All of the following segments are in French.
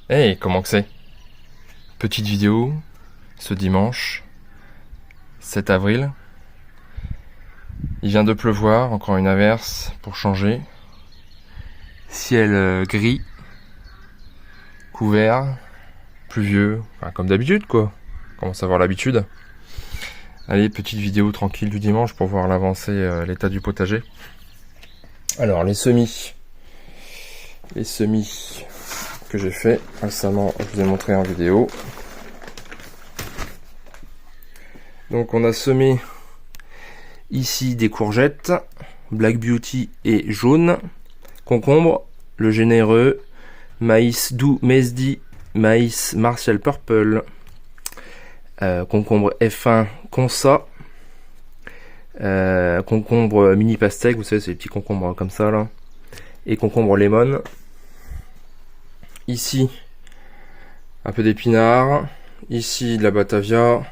Hey, comment que c'est? Petite vidéo, ce dimanche, 7 avril. Il vient de pleuvoir, encore une averse pour changer. Ciel gris, couvert, pluvieux, enfin, comme d'habitude quoi. On commence à avoir l'habitude. Allez, petite vidéo tranquille du dimanche pour voir l'avancée, l'état du potager. Alors, les semis. Les semis que j'ai fait récemment, je vous ai montré en vidéo. Donc on a semé ici des courgettes, Black Beauty et jaune, concombre, le généreux, maïs doux Mesdi, maïs Martial Purple, concombre F1 Consa, concombre mini pastèque, vous savez c'est les petits concombres comme ça là, et concombre lemon. Ici un peu d'épinards, ici de la batavia.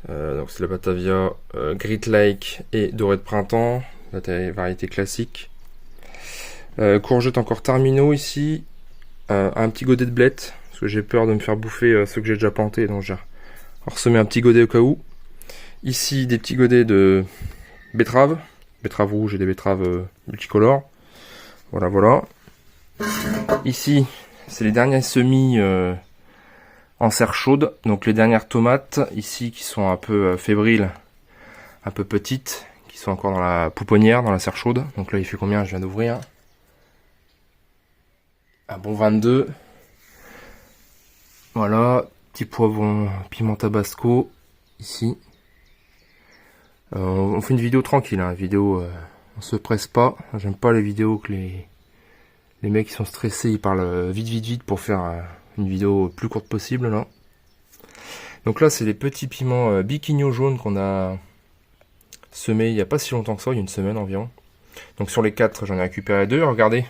Donc c'est la Batavia Great Lake et Doré de printemps, la variété classique. Courgettes encore terminaux ici, un petit godet de blettes, parce que j'ai peur de me faire bouffer ceux que j'ai déjà plantés, donc j'ai ressemé un petit godet au cas où. Ici des petits godets de betteraves, betteraves rouges et des betteraves multicolores. Voilà, voilà. Ici, c'est les derniers semis en serre chaude, donc les dernières tomates ici qui sont un peu fébriles, un peu petites, qui sont encore dans la pouponnière, dans la serre chaude. Donc là il fait combien? Je viens d'ouvrir un bon 22. Voilà, petit poivron, piment tabasco ici. On fait une vidéo tranquille, hein, vidéo on se presse pas. J'aime pas les vidéos que les mecs qui sont stressés, ils parlent vite vite vite pour faire une vidéo plus courte possible là. Donc là c'est les petits piments biquigno jaunes qu'on a semés il n'y a pas si longtemps que ça, il y a une semaine environ. Donc sur les 4 j'en ai récupéré 2, regardez.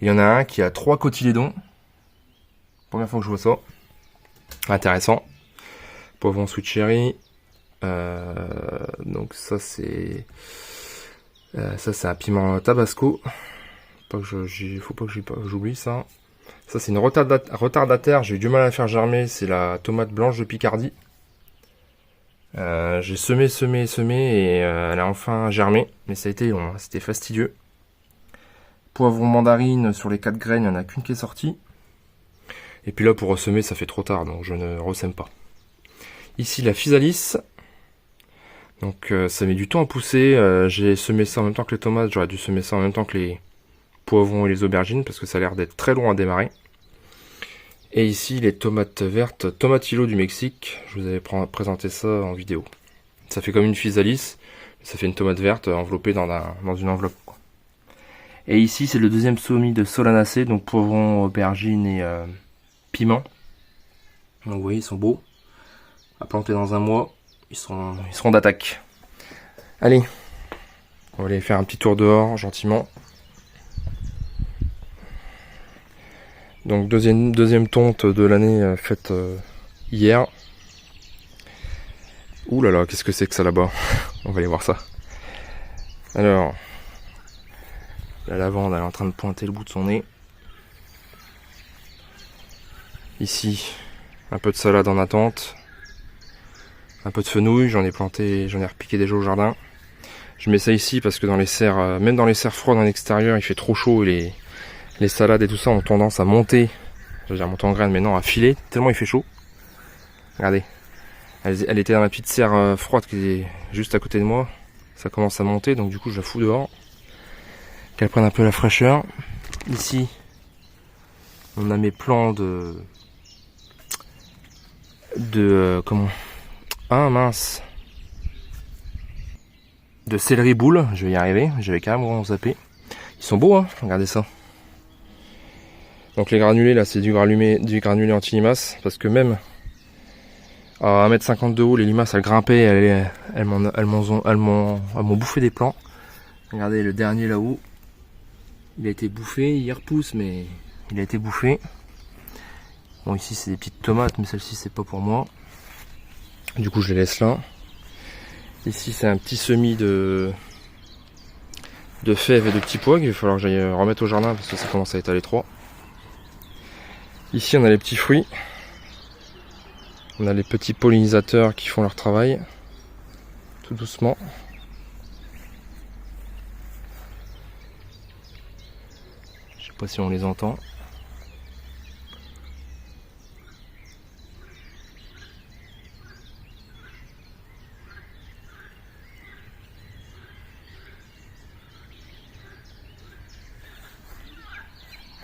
Il y en a un qui a 3 cotylédons. Première fois que je vois ça. Intéressant. Poivron sweet cherry. Donc ça c'est un piment tabasco. Faut pas que j'oublie ça. Ça c'est une retardataire, j'ai eu du mal à la faire germer, c'est la tomate blanche de Picardie. J'ai semé et elle a enfin germé, mais ça a été long, hein, c'était fastidieux. Poivron mandarine, sur les 4 graines, il n'y en a qu'une qui est sortie. Et puis là pour ressemer ça fait trop tard, donc je ne ressème pas. Ici la physalis. Donc ça met du temps à pousser, j'ai semé ça en même temps que les tomates, j'aurais dû semer ça en même temps que les poivrons et les aubergines parce que ça a l'air d'être très long à démarrer. Et ici les tomates vertes Tomatillo du Mexique, je vous avais présenté ça en vidéo. Ça fait comme une physalis, ça fait une tomate verte enveloppée dans une enveloppe quoi. Et ici c'est le deuxième semis de solanacée, donc poivron, aubergine et piment. Donc vous voyez ils sont beaux, à planter dans un mois, ils seront d'attaque. Allez, on va aller faire un petit tour dehors gentiment. Donc deuxième tonte de l'année faite hier. Ouh là là, qu'est-ce que c'est que ça là-bas? On va aller voir ça. Alors, la lavande elle est en train de pointer le bout de son nez. Ici, un peu de salade en attente. Un peu de fenouil, j'en ai repiqué déjà au jardin. Je mets ça ici parce que dans les serres, même dans les serres froides en extérieur, il fait trop chaud et les salades et tout ça ont tendance à monter, je veux dire monter en graines, mais non, à filer, tellement il fait chaud. Regardez, elle était dans la petite serre froide qui est juste à côté de moi. Ça commence à monter, donc du coup je la fous dehors. Qu'elle prenne un peu la fraîcheur. Ici, on a mes plants comment? Ah mince. De céleri boule, je vais y arriver, j'avais carrément zappé. Ils sont beaux, hein, regardez ça. Donc les granulés là c'est du granulé anti-limaces parce que même à 1m50 de haut les limaces elles grimpaient, elles m'ont bouffé des plants. Regardez le dernier là-haut, il a été bouffé, il repousse mais il a été bouffé. Bon ici c'est des petites tomates mais celle-ci c'est pas pour moi. Du coup je les laisse là. Ici c'est un petit semis de fèves et de petits pois qu'il va falloir que j'aille remettre au jardin parce que ça commence à être à l'étroit. Ici on a les petits fruits. On a les petits pollinisateurs qui font leur travail. Tout doucement. Je sais pas si on les entend.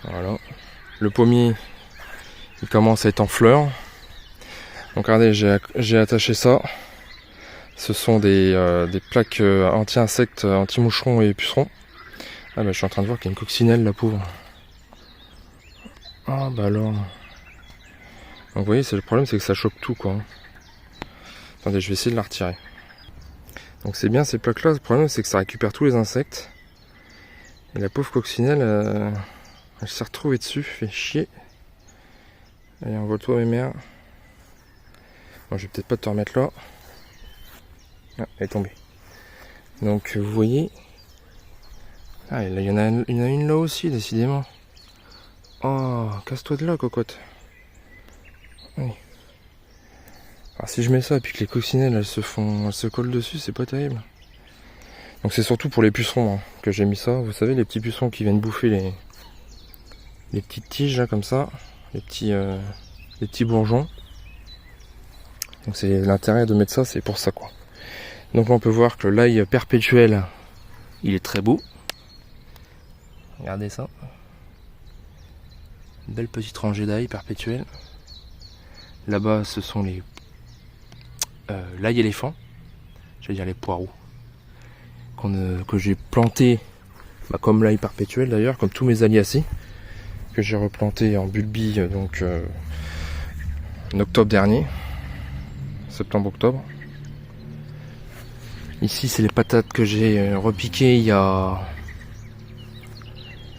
Voilà. Le pommier, il commence à être en fleurs. Donc regardez, j'ai attaché ça. Ce sont des plaques anti-insectes, anti-moucherons et pucerons. Ah bah je suis en train de voir qu'il y a une coccinelle, la pauvre. Ah bah alors. Donc vous voyez, le problème c'est que ça chope tout quoi. Attendez, je vais essayer de la retirer. Donc c'est bien ces plaques là, le problème c'est que ça récupère tous les insectes. Et la pauvre coccinelle, elle s'est retrouvée dessus, fait chier. Allez, envole-toi mes mères. Bon, je vais peut-être pas te remettre là. Ah, elle est tombée. Donc vous voyez. Ah, il y en a une là aussi, décidément. Oh, casse-toi de là, cocotte. Oui. Alors si je mets ça et puis que les coccinelles elles se collent dessus, c'est pas terrible. Donc c'est surtout pour les pucerons hein, que j'ai mis ça. Vous savez, les petits pucerons qui viennent bouffer les petites tiges là, comme ça, les petits bourgeons. Donc c'est l'intérêt de mettre ça, c'est pour ça quoi. Donc on peut voir que l'ail perpétuel, il est très beau. Regardez ça. Une belle petite rangée d'ail perpétuel. Là-bas, ce sont l'ail éléphant. J'allais dire les poireaux. Que j'ai planté, comme l'ail perpétuel d'ailleurs, comme tous mes aliacées. Que j'ai replanté en bulbie donc en octobre dernier. Septembre-octobre. Ici, c'est les patates que j'ai repiquées il y a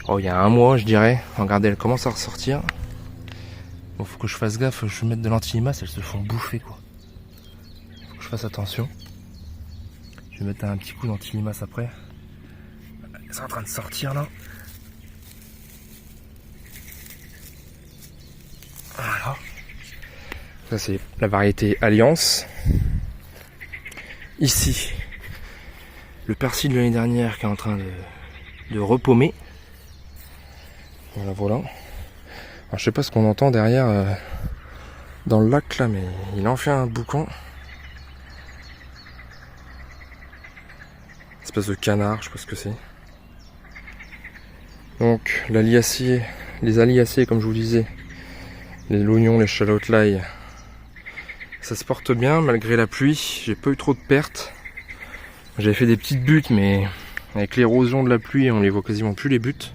un mois, je dirais. Regardez, elles commencent à ressortir. Bon, faut que je fasse gaffe, je vais mettre de l'antilimace, elles se font bouffer quoi. Faut que je fasse attention. Je vais mettre un petit coup d'antilimace après. C'est en train de sortir là. Voilà. Ça c'est la variété Alliance. Ici, le persil de l'année dernière qui est en train de repaumer. Voilà. Alors, je sais pas ce qu'on entend derrière dans le lac là, mais il en fait un boucan. Espèce de canard, je sais pas ce que c'est. Donc les aliacées comme je vous disais, l'oignon, l'échalote, l'ail, ça se porte bien malgré la pluie. J'ai pas eu trop de pertes. J'avais fait des petites buttes, mais avec l'érosion de la pluie, on les voit quasiment plus les buttes.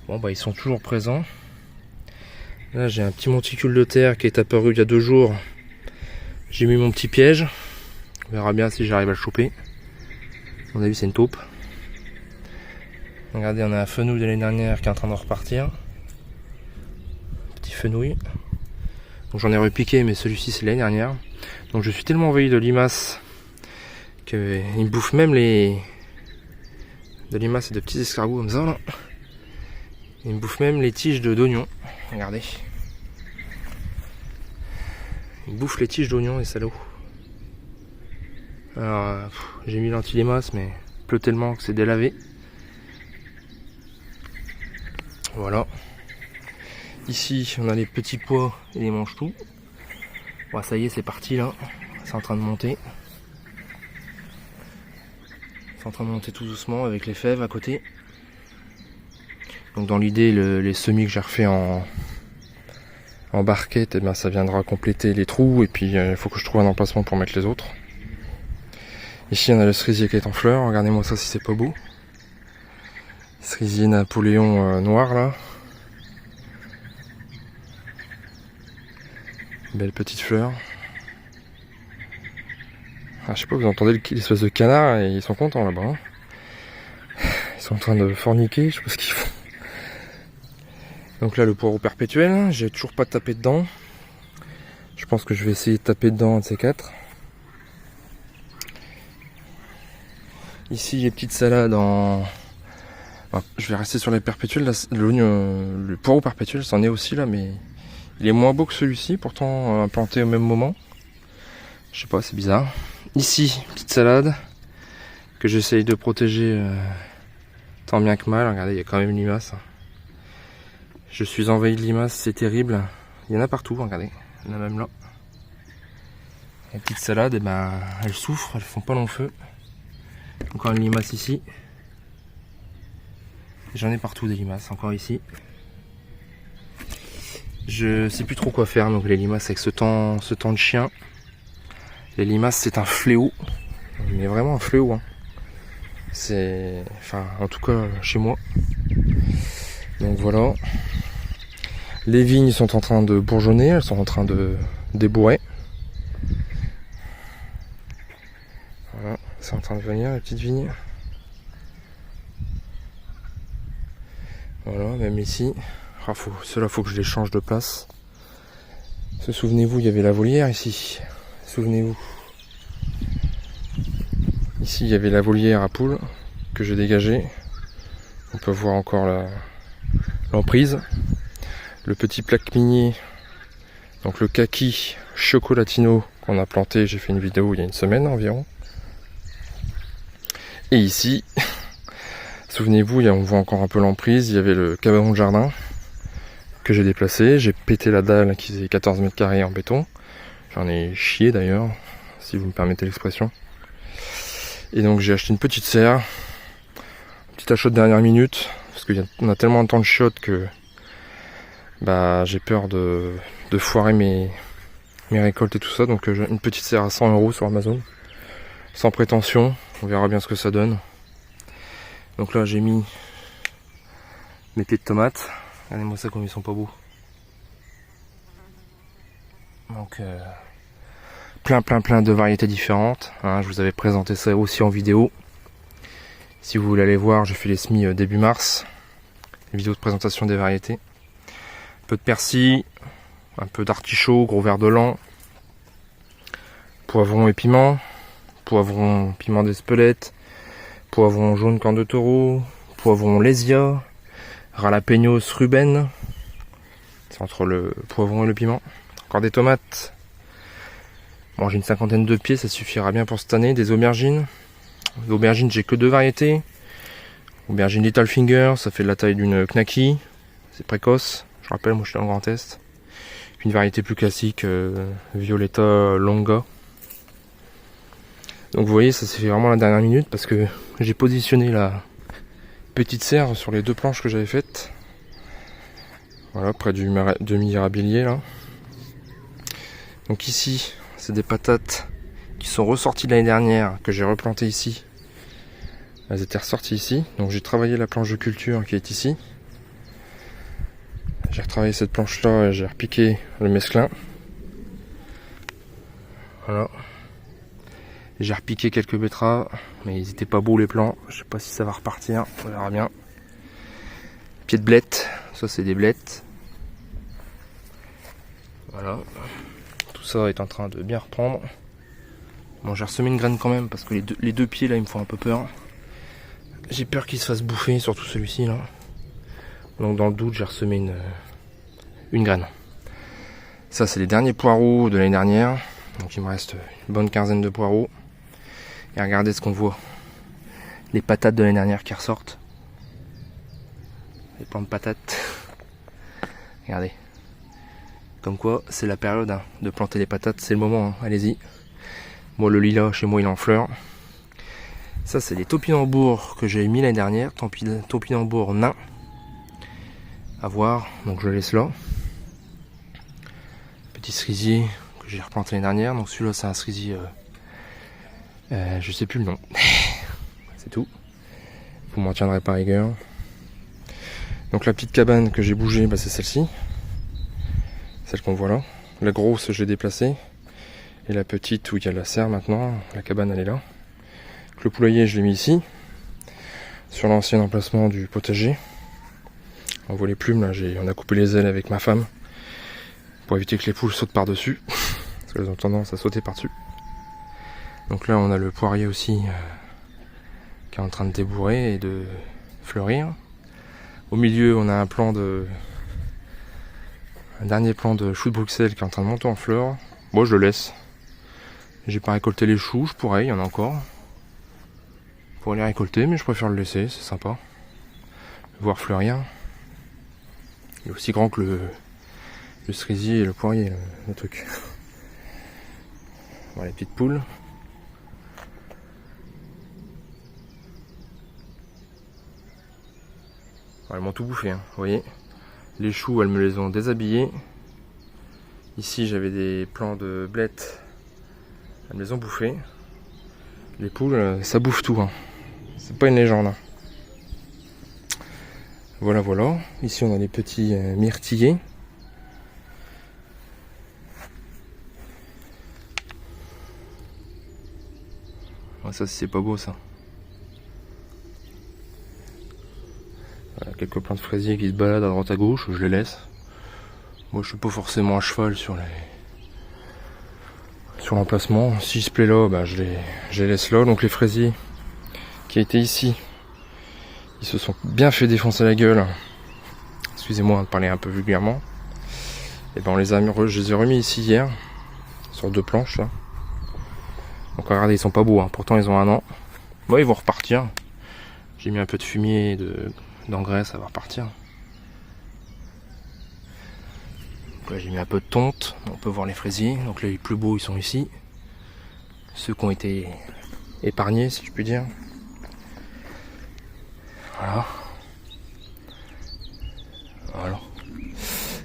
Bon bah ils sont toujours présents. Là j'ai un petit monticule de terre qui est apparu il y a 2 jours. J'ai mis mon petit piège. On verra bien si j'arrive à le choper. À mon avis c'est une taupe. Regardez, on a un fenouil de l'année dernière qui est en train de repartir. Petit fenouil. Donc j'en ai repiqué, mais celui-ci c'est l'année dernière. Donc je suis tellement envahi de limaces qu'il me bouffe même de limaces et de petits escargots comme ça là. Il me bouffe même les tiges d'oignons. Regardez. Il bouffe les tiges d'oignons, les salauds. Alors j'ai mis l'antilimace, mais il pleut tellement que c'est délavé. Voilà. Ici, on a les petits pois et les mange-tout. Bon, ça y est, c'est parti là. C'est en train de monter. C'est en train de monter tout doucement avec les fèves à côté. Donc dans l'idée, les semis que j'ai refait en barquette, eh ben, ça viendra compléter les trous. Et puis il faut que je trouve un emplacement pour mettre les autres. Ici, on a le cerisier qui est en fleurs. Regardez-moi ça si c'est pas beau. Cerisier Napoléon noir là. Belle petite fleur. Ah, je sais pas, vous entendez l'espèce de canard et ils sont contents là-bas. Hein. Ils sont en train de forniquer, je sais pas ce qu'ils font. Donc là, le poireau perpétuel, j'ai toujours pas tapé dedans. Je pense que je vais essayer de taper dedans un de ces 4. Ici, j'ai petite salade en Alors, je vais rester sur les perpétuels. Là, le poireau perpétuel, c'en est aussi là, mais il est moins beau que celui-ci, pourtant implanté au même moment. Je sais pas, c'est bizarre. Ici, petite salade que j'essaye de protéger tant bien que mal. Regardez, il y a quand même une limace. Je suis envahi de limaces, c'est terrible. Il y en a partout, regardez. Il y en a même là. Les petites salades, et ben, elles souffrent, elles font pas long feu. Encore une limace ici. J'en ai partout des limaces, encore ici. Je sais plus trop quoi faire, donc les limaces avec ce temps de chien. Les limaces, c'est un fléau. Mais vraiment un fléau. Hein. C'est... Enfin, en tout cas, chez moi. Donc voilà. Les vignes sont en train de bourgeonner, elles sont en train de débourrer. Voilà, c'est en train de venir, les petites vignes. Voilà, même ici. Ah, ceux-là, faut que je les change de place. Souvenez-vous, il y avait la volière ici. Souvenez-vous. Ici, il y avait la volière à poules que j'ai dégagée. On peut voir encore l'emprise. Le petit plaque minier, donc le kaki chocolatino qu'on a planté, j'ai fait une vidéo il y a une semaine environ. Et ici, souvenez-vous, on voit encore un peu l'emprise, il y avait le cabanon de jardin que j'ai déplacé, j'ai pété la dalle qui faisait 14 mètres carrés en béton. J'en ai chié d'ailleurs, si vous me permettez l'expression. Et donc j'ai acheté une petite serre, petit achat de dernière minute, parce qu'on a tellement de temps de chiottes que bah, j'ai peur de foirer mes récoltes et tout ça. Donc une petite serre à 100 € sur Amazon, sans prétention, on verra bien ce que ça donne. Donc là j'ai mis mes pieds de tomates, regardez-moi ça comme ils sont pas beaux. Donc plein de variétés différentes, hein. Je vous avais présenté ça aussi en vidéo. Si vous voulez aller voir, j'ai fait les semis début mars, les vidéos de présentation des variétés. Un peu de persil, un peu d'artichaut, gros vert de lin, poivron et piment, poivron piment d'Espelette, poivron jaune corne de taureau, poivron lésia, ralapeños ruben, c'est entre le poivron et le piment. Encore des tomates. Bon, j'ai une 50aine de pieds, ça suffira bien pour cette année. Des aubergines. L'aubergine, j'ai que 2 variétés. Aubergine Little Finger, ça fait de la taille d'une knacky. C'est précoce. Je rappelle, moi je suis dans le Grand Est. Puis une variété plus classique, Violetta Longa. Donc vous voyez, ça s'est fait vraiment à la dernière minute parce que j'ai positionné la petite serre sur les 2 planches que j'avais faites. Voilà, près du mirabilier là. Donc ici, c'est des patates qui sont ressorties de l'année dernière, que j'ai replantées ici. Elles étaient ressorties ici. Donc j'ai travaillé la planche de culture qui est ici. J'ai retravaillé cette planche là et j'ai repiqué le mesclin. Voilà. J'ai repiqué quelques betteraves, mais ils étaient pas beaux les plants. Je sais pas si ça va repartir, on verra bien. Pieds de blettes, ça c'est des blettes. Voilà. Tout ça est en train de bien reprendre. Bon, j'ai ressemé une graine quand même parce que les deux pieds là ils me font un peu peur. J'ai peur qu'ils se fassent bouffer, surtout celui-ci là. Donc dans le doute j'ai ressemé une graine. Ça c'est les derniers poireaux de l'année dernière. Donc il me reste une bonne quinzaine de poireaux. Et regardez ce qu'on voit. Les patates de l'année dernière qui ressortent. Les plants de patates. Regardez. Comme quoi c'est la période hein, de planter les patates. C'est le moment, hein. Allez-y. Moi le lilas chez moi il est en fleurs. Ça c'est des topinambours que j'ai mis l'année dernière. Topinambours nains. À voir. Donc je laisse là. Petit cerisier que j'ai replanté l'année dernière. Donc celui-là c'est un cerisier. Je sais plus le nom. C'est tout. Vous m'en tiendrez par rigueur. Donc la petite cabane que j'ai bougée, bah, c'est celle-ci. Celle qu'on voit là. La grosse je l'ai déplacée. Et la petite où il y a la serre maintenant, la cabane elle est là. Le poulailler je l'ai mis ici. Sur l'ancien emplacement du potager. On voit les plumes là, on a coupé les ailes avec ma femme. Pour éviter que les poules sautent par-dessus. Parce qu'elles ont tendance à sauter par-dessus. Donc là on a le poirier aussi qui est en train de débourrer et de fleurir. Au milieu, on a un dernier plan de chou de Bruxelles qui est en train de monter en fleurs. Moi, je le laisse. J'ai pas récolté les choux, je pourrais, il y en a encore. Je pourrais les récolter, mais je préfère le laisser, c'est sympa. Voir fleurir. Il est aussi grand que le cerisier et le poirier, le truc. Voilà les petites poules. Elles m'ont tout bouffé, hein, vous voyez. Les choux, elles me les ont déshabillés. Ici, j'avais des plants de blettes. Elles me les ont bouffés. Les poules, ça bouffe tout. Hein. C'est pas une légende. Hein. Voilà, voilà. Ici, on a les petits myrtillers. Oh, ça, c'est pas beau, ça. Voilà, quelques plants de fraisiers qui se baladent à droite à gauche, je les laisse. Moi je suis pas forcément à cheval sur l'emplacement. Si se plaît là, bah, je les laisse là. Donc les fraisiers qui étaient ici, ils se sont bien fait défoncer la gueule. Excusez-moi de parler un peu vulgairement. Et ben je les ai remis ici hier, sur 2 planches là. Donc regardez, ils sont pas beaux, hein. Pourtant ils ont 1 an. Bon, ils vont repartir. J'ai mis un peu de fumier d'engrais, ça va repartir. Donc là j'ai mis un peu de tonte, on peut voir les fraisiers. Donc là les plus beaux ils sont ici. Ceux qui ont été épargnés si je puis dire. Voilà. Voilà.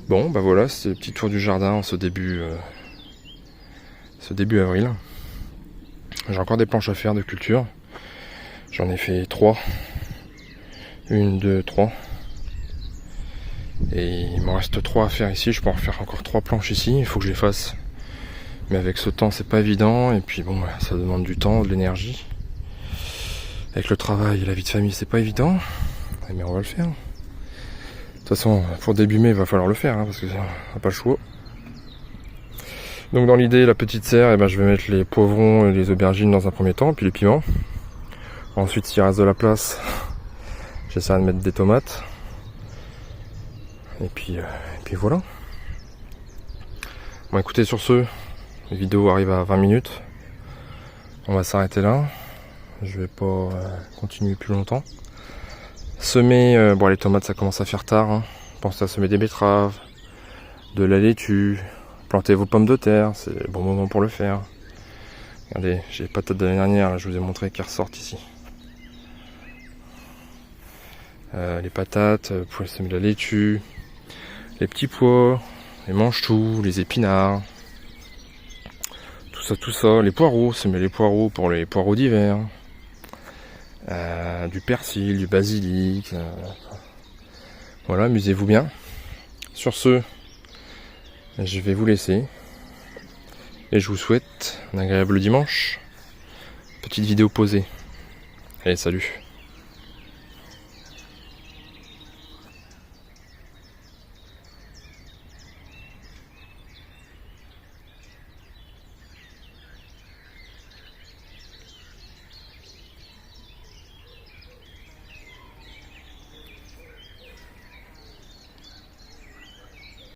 Bon bah voilà, c'est le petit tour du jardin en ce début avril. J'ai encore des planches à faire de culture. J'en ai fait 3. 1, 2, 3. Et il m'en reste 3 à faire ici. Je peux en faire encore 3 planches ici. Il faut que je les fasse. Mais avec ce temps, c'est pas évident. Et puis bon, ça demande du temps, de l'énergie. Avec le travail et la vie de famille, c'est pas évident. Mais on va le faire. De toute façon, pour début mai, il va falloir le faire. Parce que on n'a pas le choix. Donc dans l'idée, la petite serre, eh ben, je vais mettre les poivrons et les aubergines dans un premier temps. Puis les piments. Ensuite, s'il reste de la place, j'essaierai de mettre des tomates. Et puis voilà. Bon écoutez, sur ce, la vidéo arrive à 20 minutes. On va s'arrêter là. Je vais pas continuer plus longtemps. Semer, bon les tomates ça commence à faire tard. Hein. Pensez à semer des betteraves, de la laitue, planter vos pommes de terre, c'est le bon moment pour le faire. Regardez, j'ai les patates de l'année dernière, là, je vous ai montré qu'elles ressortent ici. Les patates, vous pouvez semer de la laitue, les petits pois, les mange-tout, les épinards, tout ça, les poireaux, semer les poireaux pour les poireaux d'hiver, du persil, du basilic, voilà, amusez-vous bien. Sur ce, je vais vous laisser et je vous souhaite un agréable dimanche. Petite vidéo posée. Allez, salut.